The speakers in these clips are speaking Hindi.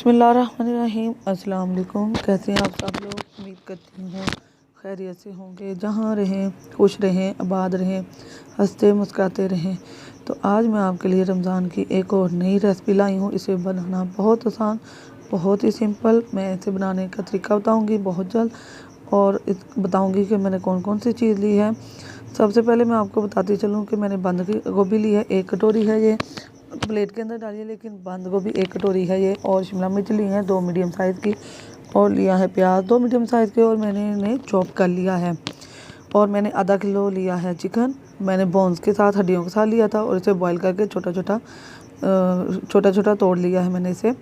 बिस्मिल्लाहिर्रहमानिर्रहीम। अस्सलाम वालेकुम। कैसे हैं आप सब लोग? उम्मीद करती हूँ खैरियत से होंगे। जहाँ रहें खुश रहें, आबाद रहें, हंसते मुस्कुराते रहें। तो आज मैं आपके लिए रमज़ान की एक और नई रेसिपी लाई हूँ। इसे बनाना बहुत आसान, बहुत ही सिंपल। मैं इसे बनाने का तरीका बताऊँगी बहुत जल्द, और बताऊँगी कि मैंने कौन कौन सी चीज़ ली है। सबसे पहले मैं आपको बताती चलूँ कि मैंने बंद गोभी ली है, 1 कटोरी है। ये प्लेट के अंदर डालिए, लेकिन बंद गोभी 1 कटोरी है ये। और शिमला मिर्च ली है 2 मीडियम साइज़ की, और लिया है प्याज 2 मीडियम साइज़ के, और मैंने इन्हें चॉप कर लिया है। और मैंने आधा किलो लिया है चिकन, मैंने बोन्स के साथ, हड्डियों के साथ लिया था, और इसे बॉईल करके छोटा छोटा तोड़ लिया है मैंने इसे।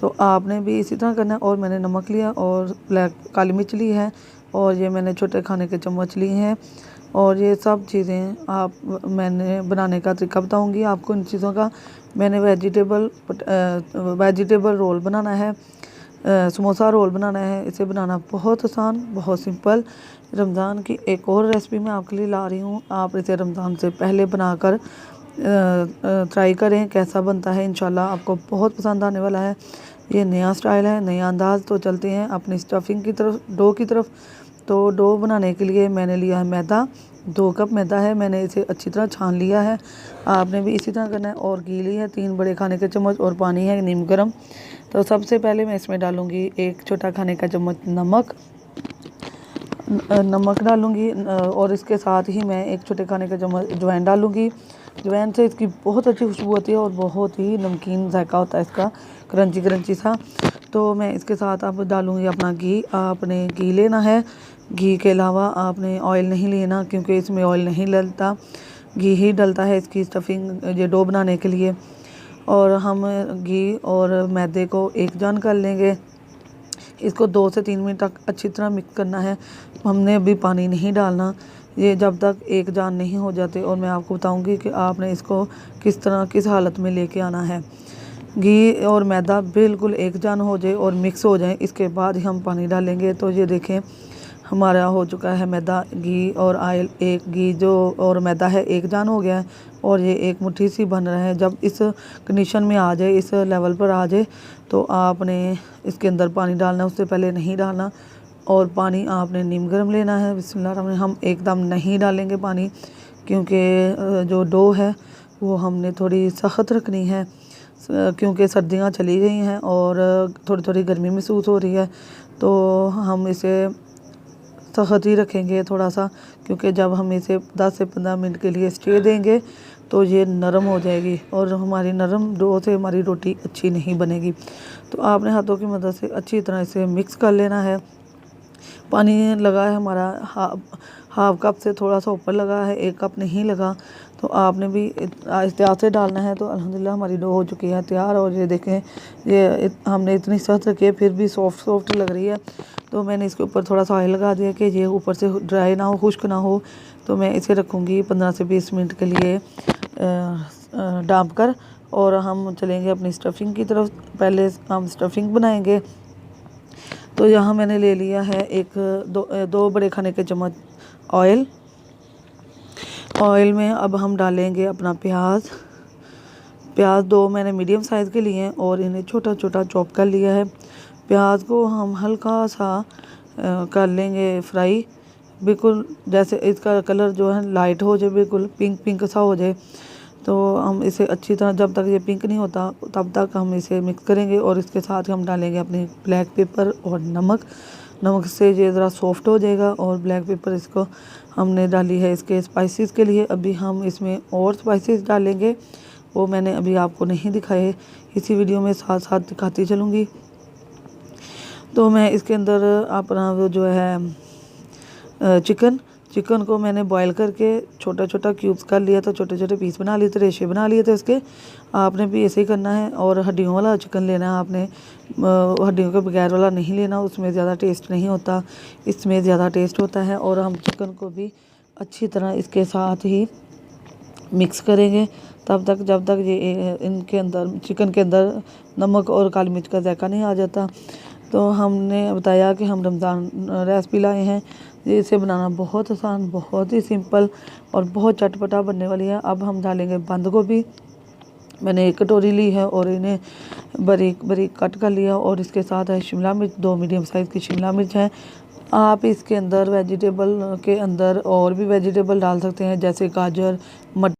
तो आपने भी इसी तरह करना है। और मैंने नमक लिया, और काली मिर्च ली है, और ये मैंने छोटे खाने के चम्मच लिए हैं। और ये सब चीज़ें मैंने बनाने का तरीका बताऊंगी आपको इन चीज़ों का। मैंने वेजिटेबल रोल बनाना है, समोसा रोल बनाना है। इसे बनाना बहुत आसान, बहुत सिंपल। रमज़ान की एक और रेसिपी मैं आपके लिए ला रही हूँ। आप इसे रमज़ान से पहले बनाकर ट्राई करें, कैसा बनता है। इंशाल्लाह आपको बहुत पसंद आने वाला है। ये नया स्टाइल है, नया अंदाज़। तो चलते हैं अपनी स्टफिंग की तरफ, डो की तरफ। तो डो बनाने के लिए मैंने लिया है मैदा, 2 कप मैदा है। मैंने इसे अच्छी तरह छान लिया है, आपने भी इसी तरह करना है। और घी ली है 3 बड़े खाने के चम्मच, और पानी है नीम गर्म। तो सबसे पहले मैं इसमें डालूँगी 1 छोटा खाने का चम्मच नमक डालूँगी, और इसके साथ ही मैं 1 छोटे खाने का चम्मच अजवाइन डालूँगी। अजवाइन से इसकी बहुत अच्छी खुशबू होती है, और बहुत ही नमकीन जायका होता है इसका, क्रंची क्रंची सा। तो मैं इसके साथ अब डालूँगी अपना घी। आपने घी लेना है, घी के अलावा आपने ऑयल नहीं लेना, क्योंकि इसमें ऑयल नहीं डलता, घी ही डलता है इसकी स्टफिंग ये डो बनाने के लिए। और हम घी और मैदे को एक जान कर लेंगे। इसको 2 से 3 मिनट तक अच्छी तरह मिक्स करना है। हमने अभी पानी नहीं डालना, ये जब तक एक जान नहीं हो जाते। और मैं आपको बताऊंगी कि आपने इसको किस हालत में लेके आना है। घी और मैदा बिल्कुल एक जान हो जाए और मिक्स हो जाए, इसके बाद ही हम पानी डालेंगे। तो ये देखें हमारा हो चुका है मैदा, घी और ऑयल, एक घी जो और मैदा है एक जान हो गया है, और ये एक मुट्ठी सी बन रहा है। जब इस कंडीशन में आ जाए, इस लेवल पर आ जाए, तो आपने इसके अंदर पानी डालना, उससे पहले नहीं डालना। और पानी आपने नीम गर्म लेना है। बिस्मिल्लाह, हम एकदम नहीं डालेंगे पानी, क्योंकि जो डो है वो हमने थोड़ी सख्त रखनी है, क्योंकि सर्दियाँ चली गई हैं और थोड़ी थोड़ी गर्मी महसूस हो रही है। तो हम इसे सख्त ही रखेंगे थोड़ा सा, क्योंकि जब हम इसे 10 से 15 मिनट के लिए स्टे देंगे तो ये नरम हो जाएगी, और हमारी नरम डो से हमारी रोटी अच्छी नहीं बनेगी। तो आपने हाथों की मदद से अच्छी तरह इसे मिक्स कर लेना है। पानी लगा है हमारा हाफ कप से थोड़ा सा ऊपर लगा है, 1 कप नहीं लगा। तो आपने भी एहतियात से डालना है। तो अल्हम्दुलिल्लाह हमारी डो हो चुकी है तैयार। और ये देखें, हमने इतनी सख्त रखी है, फिर भी सॉफ्ट सॉफ्ट लग रही है। तो मैंने इसके ऊपर थोड़ा सा ऑयल लगा दिया कि ये ऊपर से ड्राई ना हो, खुश्क ना हो। तो मैं इसे रखूँगी 15 से 20 मिनट के लिए डाँप कर। और हम चलेंगे अपनी स्टफिंग की तरफ। पहले हम स्टफिंग बनाएंगे। तो यहाँ मैंने ले लिया है दो बड़े खाने के चम्मच ऑयल में अब हम डालेंगे अपना प्याज 2 मैंने मीडियम साइज़ के लिए हैं, और इन्हें छोटा छोटा चॉप कर लिया है। प्याज को हम हल्का सा कर लेंगे फ्राई, बिल्कुल जैसे इसका कलर जो है लाइट हो जाए, बिल्कुल पिंक पिंक सा हो जाए। तो हम इसे अच्छी तरह, जब तक ये पिंक नहीं होता तब तक हम इसे मिक्स करेंगे। और इसके साथ हम डालेंगे अपनी ब्लैक पेपर और नमक से ये ज़रा सॉफ्ट हो जाएगा। और ब्लैक पेपर इसको हमने डाली है इसके स्पाइसेस के लिए। अभी हम इसमें और स्पाइसेस डालेंगे, वो मैंने अभी आपको नहीं दिखाए, इसी वीडियो में साथ साथ दिखाती चलूँगी। तो मैं इसके अंदर अपना वो जो है चिकन को मैंने बॉईल करके छोटा छोटा क्यूब्स कर लिया था, छोटे छोटे पीस बना लिए थे, रेशे बना लिए थे उसके। आपने भी ऐसे ही करना है। और हड्डियों वाला चिकन लेना है आपने, हड्डियों के बगैर वाला नहीं लेना, उसमें ज़्यादा टेस्ट नहीं होता, इसमें ज़्यादा टेस्ट होता है। और हम चिकन को भी अच्छी तरह इसके साथ ही मिक्स करेंगे तब तक जब तक ये इनके अंदर, चिकन के अंदर नमक और काली मिर्च का जायका नहीं आ जाता। तो हमने बताया कि हम रमज़ान रेसिपी लाए हैं। इसे बनाना बहुत आसान, बहुत ही सिंपल, और बहुत चटपटा बनने वाली है। अब हम डालेंगे बंद गोभी, मैंने एक कटोरी ली है और इन्हें बारीक बारीक कट कर लिया। और इसके साथ है शिमला मिर्च, 2 मीडियम साइज़ की शिमला मिर्च है। आप इसके अंदर वेजिटेबल के अंदर और भी वेजिटेबल डाल सकते हैं, जैसे गाजर, मटर।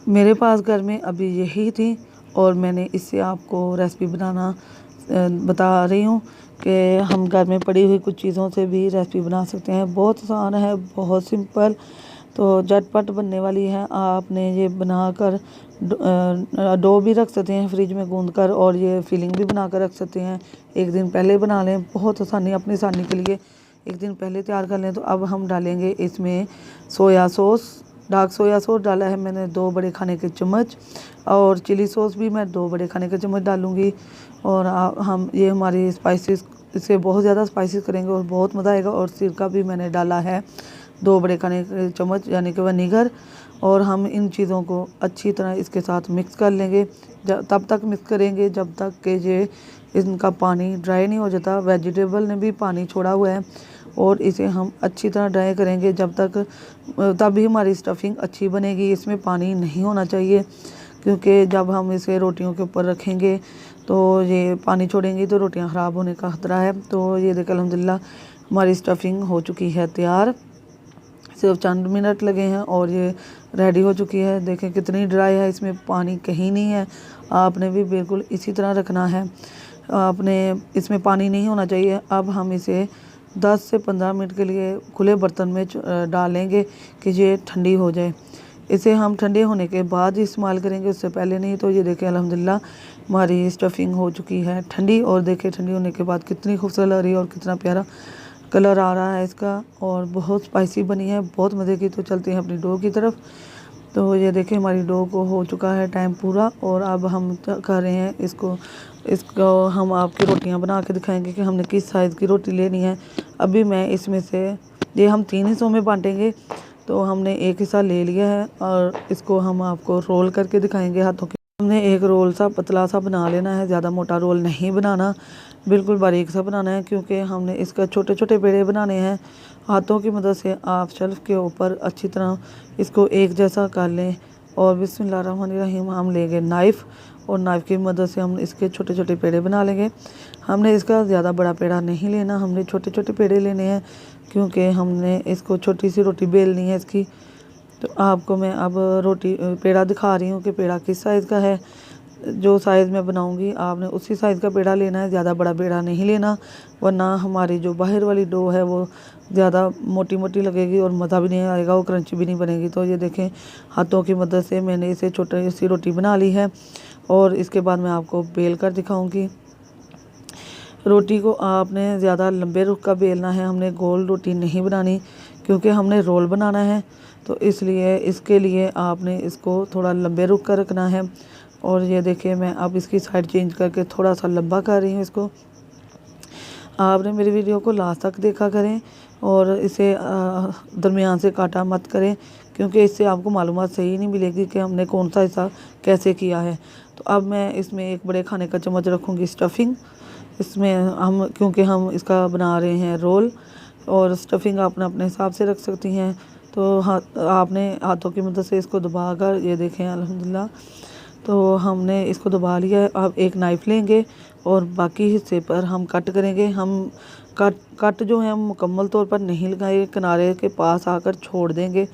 मेरे पास घर में अभी यही थी और मैंने इससे आपको रेसिपी बनाना बता रही हूँ कि हम घर में पड़ी हुई कुछ चीज़ों से भी रेसिपी बना सकते हैं। बहुत आसान है, बहुत सिंपल, तो झटपट बनने वाली है। आपने ये बनाकर डो भी रख सकते हैं फ्रिज में गूंद कर, और ये फिलिंग भी बना कर रख सकते हैं। एक दिन पहले बना लें, बहुत आसानी, अपनी आसानी के लिए एक दिन पहले तैयार कर लें। तो अब हम डालेंगे इसमें soya sauce. Dark soya sauce डाला है मैंने 2 बड़े खाने के चम्मच, और चिली सॉस भी मैं 2 बड़े खाने के चम्मच डालूँगी। और हम ये हमारी स्पाइसेस, इसे बहुत ज़्यादा स्पाइसेस करेंगे और बहुत मज़ा आएगा। और सिरका भी मैंने डाला है 2 बड़े खाने के चम्मच, यानी कि विनेगर। और हम इन चीज़ों को अच्छी तरह इसके साथ मिक्स कर लेंगे। तब तक मिक्स करेंगे जब तक कि ये इनका पानी ड्राई नहीं हो जाता। वेजिटेबल ने भी पानी छोड़ा हुआ है, और इसे हम अच्छी तरह ड्राई करेंगे जब तक, तभी हमारी स्टफिंग अच्छी बनेगी। इसमें पानी नहीं होना चाहिए, क्योंकि जब हम इसे रोटियों के ऊपर रखेंगे तो ये पानी छोड़ेंगी तो रोटियां ख़राब होने का खतरा है। तो ये देखिए अल्हम्दुलिल्लाह हमारी स्टफिंग हो चुकी है तैयार। सिर्फ चंद मिनट लगे हैं और ये रेडी हो चुकी है। देखें कितनी ड्राई है, इसमें पानी कहीं नहीं है। आपने भी बिल्कुल इसी तरह रखना है, आपने इसमें पानी नहीं होना चाहिए। अब हम इसे 10 से 15 मिनट के लिए खुले बर्तन में डालेंगे कि ये ठंडी हो जाए। इसे हम ठंडे होने के बाद ही इस्तेमाल करेंगे, उससे पहले नहीं। तो ये देखें अल्हम्दुलिल्लाह हमारी स्टफिंग हो चुकी है ठंडी, और देखें ठंडी होने के बाद कितनी खूबसूरत लग रही है और कितना प्यारा कलर आ रहा है इसका, और बहुत स्पाइसी बनी है, बहुत मज़े की। तो चलते हैं अपनी डो की तरफ। तो ये देखें हमारी डो को हो चुका है टाइम पूरा, और अब हम कर रहे हैं इसको हम आपकी रोटियां बना के दिखाएंगे कि हमने किस साइज़ की रोटी लेनी है। अभी मैं इसमें से, ये हम 3 हिस्सों में बांटेंगे, तो हमने एक हिस्सा ले लिया है और इसको हम आपको रोल करके दिखाएंगे हाथों के। हमने एक रोल सा पतला सा बना लेना है, ज़्यादा मोटा रोल नहीं बनाना, बिल्कुल बारीक सा बनाना है, क्योंकि हमने इसका छोटे छोटे पेड़े बनाने हैं। हाथों की मदद से आप शेल्फ के ऊपर अच्छी तरह इसको एक जैसा कर लें। और बिस्मिल्लाहिर्रहमानिर्रहीम हम लेंगे नाइफ़, और नाइफ़ की मदद से हम इसके छोटे छोटे पेड़े बना लेंगे। हमने इसका ज़्यादा बड़ा पेड़ा नहीं लेना, हमने छोटे छोटे पेड़े लेने हैं, क्योंकि हमने इसको छोटी सी रोटी बेलनी है इसकी। तो आपको मैं अब पेड़ा दिखा रही हूँ कि पेड़ा किस साइज़ का है। जो साइज़ मैं बनाऊँगी आपने उसी साइज़ का पेड़ा लेना है, ज़्यादा बड़ा पेड़ा नहीं लेना, वरना हमारी जो बाहर वाली डो है वो ज़्यादा मोटी मोटी लगेगी और मज़ा भी नहीं आएगा, वो क्रंची भी नहीं बनेगी। तो ये देखें हाथों की मदद से मैंने इसे छोटी सी रोटी बना ली है, और इसके बाद मैं आपको बेल कर दिखाऊँगी। रोटी को आपने ज़्यादा लंबे रुख का बेलना है, हमने गोल रोटी नहीं बनानी, क्योंकि हमने रोल बनाना है। तो इसलिए इसके लिए आपने इसको थोड़ा लंबे रुख कर रखना है। और ये देखिए मैं अब इसकी साइड चेंज करके थोड़ा सा लंबा कर रही हूँ इसको। आपने मेरी वीडियो को लास्ट तक देखा करें, और इसे दरमियान से काटा मत करें, क्योंकि इससे आपको मालूमात सही नहीं मिलेगी कि हमने कौन सा हिस्सा कैसे किया है। तो अब मैं इसमें एक बड़े खाने का चम्मच रखूँगी स्टफिंग। इसमें हम, क्योंकि हम इसका बना रहे हैं रोल, और स्टफिंग आपने अपने हिसाब से रख सकती हैं। तो आपने हाथों की मदद से इसको दबा कर, ये देखें अल्हम्दुलिल्लाह तो हमने इसको दबा लिया है। अब एक नाइफ़ लेंगे और बाकी हिस्से पर हम कट करेंगे। हम कट जो है हम मुकम्मल तौर पर नहीं लगाए, किनारे के पास आकर छोड़ देंगे,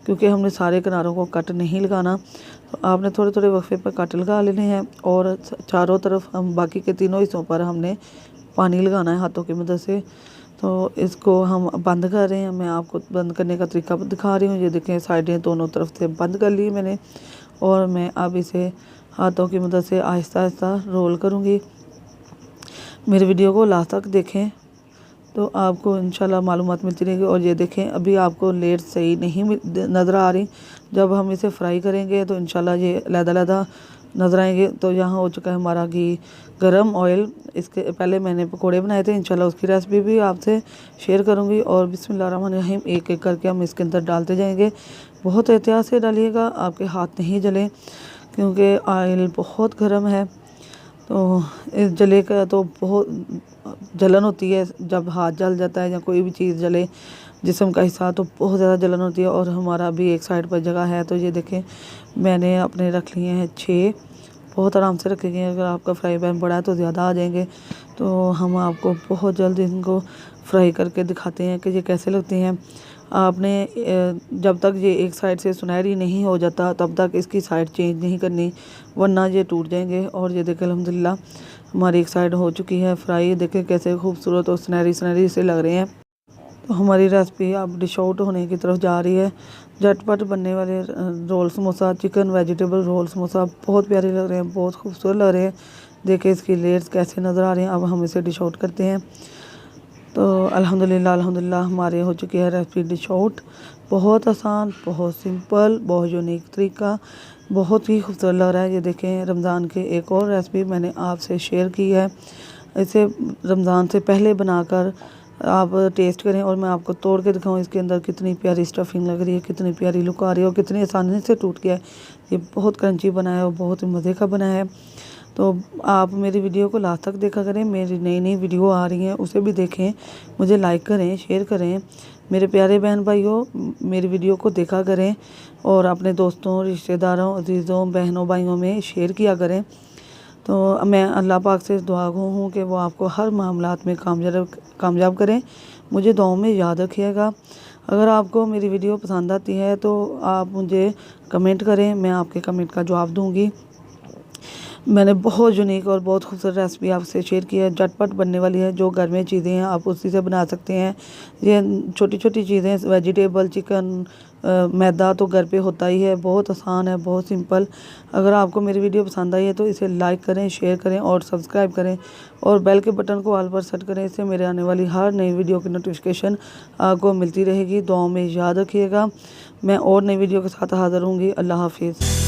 क्योंकि हमने सारे किनारों को कट नहीं लगाना। तो आपने थोड़े थोड़े वक्फे पर कट लगा लेने हैं, और चारों तरफ हम बाकी के तीनों हिस्सों पर हमने पानी लगाना है हाथों की मदद से। तो इसको हम बंद कर रहे हैं, मैं आपको बंद करने का तरीका दिखा रही हूँ। ये देखें साइडें दोनों तरफ से बंद कर ली मैंने, और मैं अब इसे हाथों की मदद से आहिस्ता आहिस्ता रोल करूँगी। मेरे वीडियो को लास्ट तक देखें तो आपको इंशाल्लाह मालूमात मिलती रहेगी। और ये देखें अभी आपको लेयर सही नहीं नज़र आ रही, जब हम इसे फ्राई करेंगे तो इंशाल्लाह ये अलग-अलग नज़र आएंगे। तो यहाँ हो चुका है हमारा घी गरम ऑयल। इसके पहले मैंने पकोड़े बनाए थे, इंशाल्लाह उसकी रेसिपी भी आपसे शेयर करूँगी। और बिस्मिल्लाहिर्रहमानिर्रहीम एक एक करके हम इसके अंदर डालते जाएंगे। बहुत एहतियात से डालिएगा, आपके हाथ नहीं जले, क्योंकि ऑयल बहुत गर्म है। तो इस जले का तो बहुत जलन होती है, जब हाथ जल जाता है या कोई भी चीज़ जले जिस्म का हिस्सा, तो बहुत ज़्यादा जलन होती है। और हमारा भी एक साइड पर जगह है। तो ये देखें मैंने अपने रख लिए हैं 6, बहुत आराम से रखेंगे। अगर आपका फ्राई पैन बड़ा है तो ज़्यादा आ जाएंगे। तो हम आपको बहुत जल्द इनको फ्राई करके दिखाते हैं कि ये कैसे लगते हैं। आपने जब तक ये एक साइड से सुनहरी नहीं हो जाता तब तक इसकी साइड चेंज नहीं करनी, वरना ये टूट जाएंगे। और ये देखें अल्हम्दुलिल्लाह हमारी एक साइड हो चुकी है फ्राई। देखें कैसे खूबसूरत और सुनहरी सुनहरी से लग रहे हैं। तो हमारी रेसिपी अब डिश आउट होने की तरफ जा रही है। झटपट बनने वाले roll samosa, chicken vegetable roll samosa बहुत प्यारे लग रहे हैं, बहुत खूबसूरत लग रहे हैं। देखिए इसकी लेयर्स कैसे नज़र आ रहे हैं। अब हम इसे डिश आउट करते हैं। तो अल्हम्दुलिल्लाह हमारे हो चुकी है रेसिपी डिश आउट। बहुत आसान, बहुत सिंपल, बहुत यूनिक तरीका, बहुत ही खूबसूरत लग रहा है। ये देखें रमज़ान की एक और रेसिपी मैंने आपसे शेयर की है। इसे रमज़ान से पहले बनाकर आप टेस्ट करें और मैं आपको तोड़ के दिखाऊं इसके अंदर कितनी प्यारी स्टफिंग लग रही है, कितनी प्यारी लुक आ रही है और कितनी आसानी से टूट गया है। ये बहुत क्रंची बना है और बहुत मज़े का बना है। तो आप मेरी वीडियो को लास्ट तक देखा करें। मेरी नई नई वीडियो आ रही हैं उसे भी देखें, मुझे लाइक करें, शेयर करें। मेरे प्यारे बहन भाइयों, मेरी वीडियो को देखा करें और अपने दोस्तों, रिश्तेदारों, अजीज़ों, बहनों, भाइयों में शेयर किया करें। तो मैं अल्लाह पाक से दुआ हूँ कि वो आपको हर मामलात में कामयाब करें। मुझे दुआओं में याद रखिएगा। अगर आपको मेरी वीडियो पसंद आती है तो आप मुझे कमेंट करें, मैं आपके कमेंट का जवाब दूँगी। मैंने बहुत यूनिक और बहुत खूबसूरत रेसिपी आपसे शेयर की है। झटपट बनने वाली है, जो घर में चीज़ें हैं आप उसी से बना सकते हैं। ये छोटी छोटी चीज़ें, वेजिटेबल, चिकन, मैदा तो घर पे होता ही है। बहुत आसान है, बहुत सिंपल। अगर आपको मेरी वीडियो पसंद आई है तो इसे लाइक करें, शेयर करें और सब्सक्राइब करें और बेल के बटन को ऑल पर सेट करें। इससे मेरे आने वाली हर नई वीडियो की नोटिफिकेशन आपको मिलती रहेगी। दुआओं में याद रखिएगा। मैं और नई वीडियो के साथ हाज़िर होंगी। अल्लाह हाफिज़।